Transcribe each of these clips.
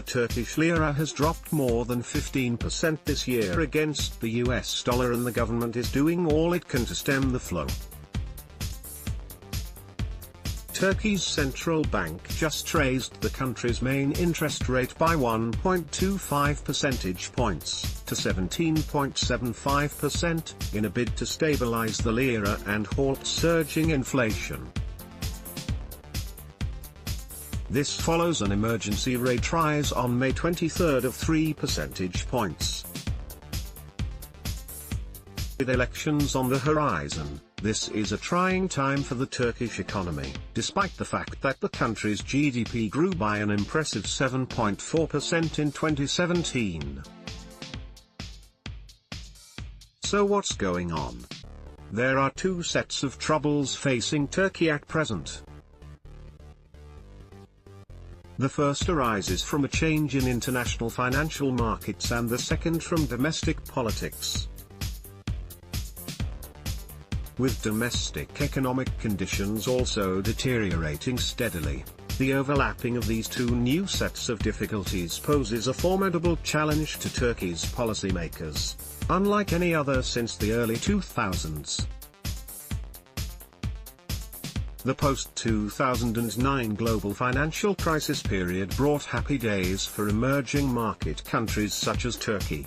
Turkish lira has dropped more than 15% this year against the US dollar, and the government is doing all it can to stem the flow. Turkey's central bank just raised the country's main interest rate by 1.25 percentage points, to 17.75%, in a bid to stabilize the lira and halt surging inflation. This follows an emergency rate rise on May 23 of 3 percentage points. With elections on the horizon, this is a trying time for the Turkish economy, despite the fact that the country's GDP grew by an impressive 7.4% in 2017. So what's going on? There are two sets of troubles facing Turkey at present. The first arises from a change in international financial markets, and the second from domestic politics. With domestic economic conditions also deteriorating steadily, the overlapping of these two new sets of difficulties poses a formidable challenge to Turkey's policymakers, unlike any other since the early 2000s. The post-2009 global financial crisis period brought happy days for emerging market countries such as Turkey.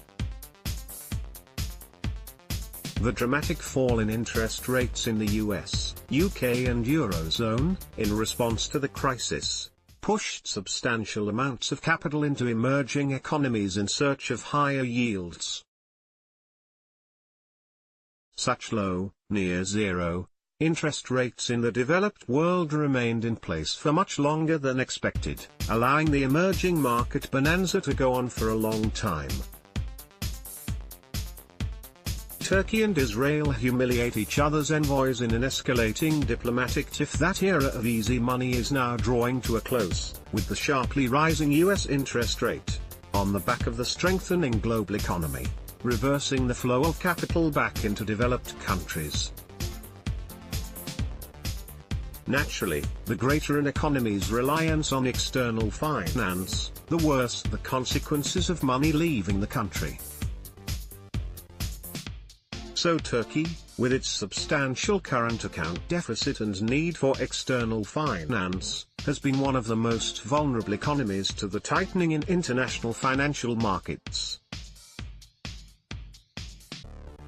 The dramatic fall in interest rates in the US, UK and Eurozone, in response to the crisis, pushed substantial amounts of capital into emerging economies in search of higher yields. Such low, near zero, interest rates in the developed world remained in place for much longer than expected, allowing the emerging market bonanza to go on for a long time. Turkey and Israel humiliate each other's envoys in an escalating diplomatic tiff. That era of easy money is now drawing to a close, with the sharply rising US interest rate, on the back of the strengthening global economy, reversing the flow of capital back into developed countries. Naturally, the greater an economy's reliance on external finance, the worse the consequences of money leaving the country. So Turkey, with its substantial current account deficit and need for external finance, has been one of the most vulnerable economies to the tightening in international financial markets.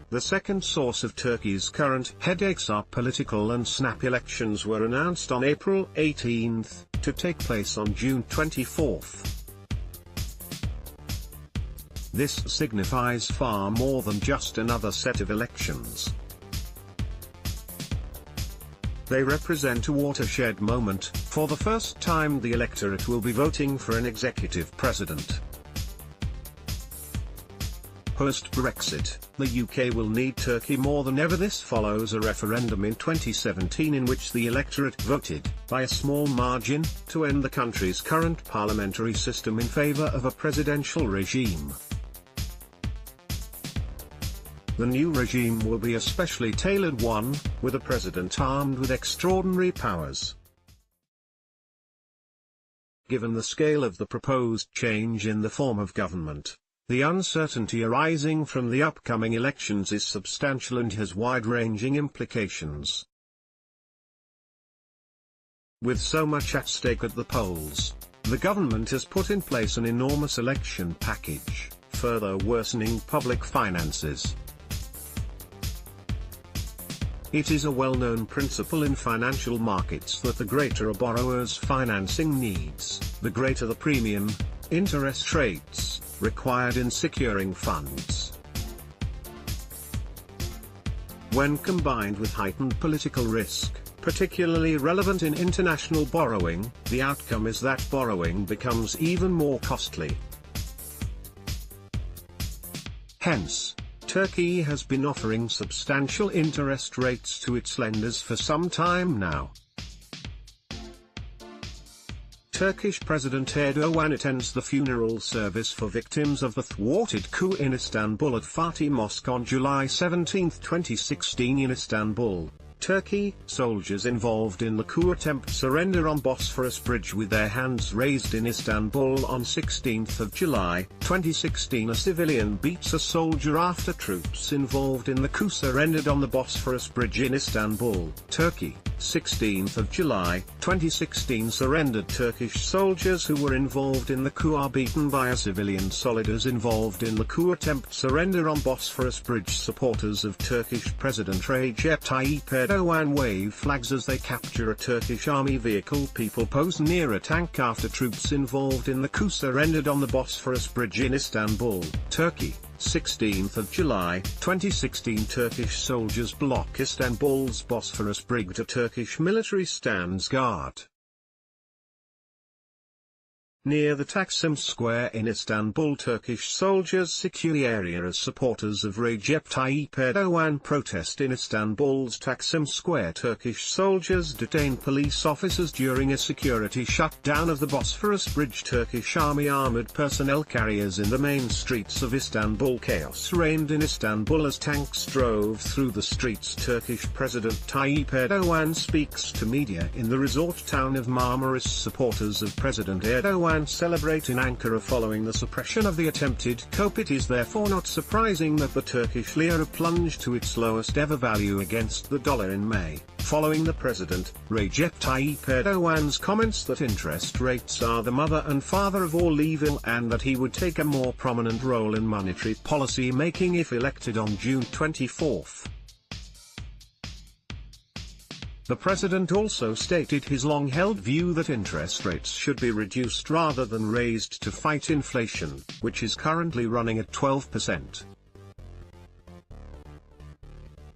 The second source of Turkey's current headaches are political, and snap elections were announced on April 18, to take place on June 24. This signifies far more than just another set of elections. They represent a watershed moment. For the first time, the electorate will be voting for an executive president. Post-Brexit, the UK will need Turkey more than ever. This follows a referendum in 2017 in which the electorate voted, by a small margin, to end the country's current parliamentary system in favour of a presidential regime. The new regime will be a specially tailored one, with a president armed with extraordinary powers. Given the scale of the proposed change in the form of government, the uncertainty arising from the upcoming elections is substantial and has wide-ranging implications. With so much at stake at the polls, the government has put in place an enormous election package, further worsening public finances. It is a well-known principle in financial markets that the greater a borrower's financing needs, the greater the premium, interest rates, required in securing funds. When combined with heightened political risk, particularly relevant in international borrowing, the outcome is that borrowing becomes even more costly. Hence, Turkey has been offering substantial interest rates to its lenders for some time now. Turkish President Erdogan attends the funeral service for victims of the thwarted coup in Istanbul at Fatih Mosque on July 17, 2016 in Istanbul. Turkey, soldiers involved in the coup attempt surrender on Bosphorus Bridge with their hands raised in Istanbul on 16th of July, 2016. A civilian beats a soldier after troops involved in the coup surrendered on the Bosphorus Bridge in Istanbul, Turkey. 16th of July, 2016. Surrendered Turkish soldiers who were involved in the coup are beaten by a civilian. Soldiers involved in the coup attempt surrender on Bosphorus Bridge. Supporters of Turkish President Recep Tayyip Erdogan wave flags as they capture a Turkish army vehicle. People pose near a tank after troops involved in the coup surrendered on the Bosphorus Bridge in Istanbul, Turkey. 16th of July, 2016. Turkish soldiers block Istanbul's Bosphorus Bridge. A Turkish military stands guard near the Taksim Square in Istanbul. Turkish soldiers secure the area as supporters of Recep Tayyip Erdogan protest in Istanbul's Taksim Square. Turkish soldiers detain police officers during a security shutdown of the Bosphorus Bridge. Turkish army armored personnel carriers in the main streets of Istanbul. Chaos reigned in Istanbul as tanks drove through the streets. Turkish President Tayyip Erdogan speaks to media in the resort town of Marmaris. Supporters of President Erdogan celebrate in Ankara following the suppression of the attempted coup. It is therefore not surprising that the Turkish lira plunged to its lowest ever value against the dollar in May, following the President, Recep Tayyip Erdogan's comments that interest rates are the mother and father of all evil and that he would take a more prominent role in monetary policy making if elected on June 24. The president also stated his long-held view that interest rates should be reduced rather than raised to fight inflation, which is currently running at 12%.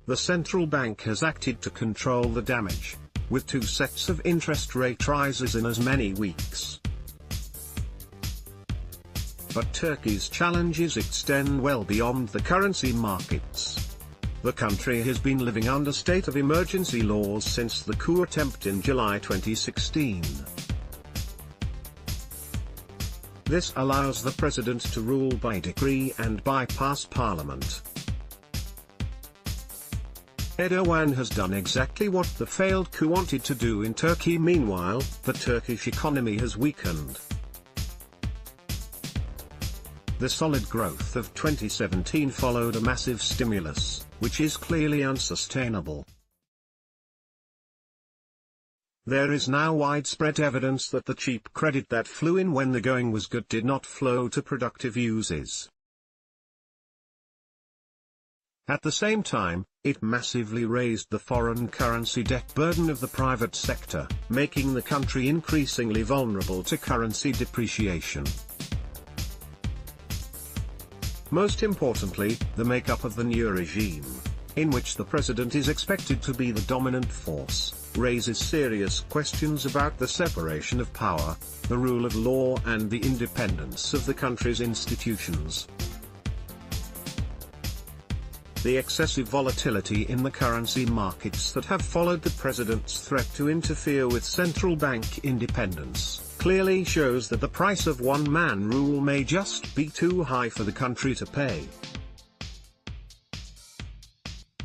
The central bank has acted to control the damage, with 2 sets of interest rate rises in as many weeks. But Turkey's challenges extend well beyond the currency markets. The country has been living under state of emergency laws since the coup attempt in July 2016. This allows the president to rule by decree and bypass parliament. Erdogan has done exactly what the failed coup wanted to do in Turkey. Meanwhile, the Turkish economy has weakened. The solid growth of 2017 followed a massive stimulus, which is clearly unsustainable. There is now widespread evidence that the cheap credit that flew in when the going was good did not flow to productive uses. At the same time, it massively raised the foreign currency debt burden of the private sector, making the country increasingly vulnerable to currency depreciation. Most importantly, the makeup of the new regime, in which the president is expected to be the dominant force, raises serious questions about the separation of power, the rule of law and the independence of the country's institutions. The excessive volatility in the currency markets that have followed the president's threat to interfere with central bank independence clearly shows that the price of one-man rule may just be too high for the country to pay.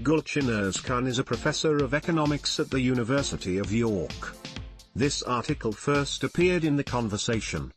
Gulçin Özkan is a professor of economics at the University of York. This article first appeared in The Conversation,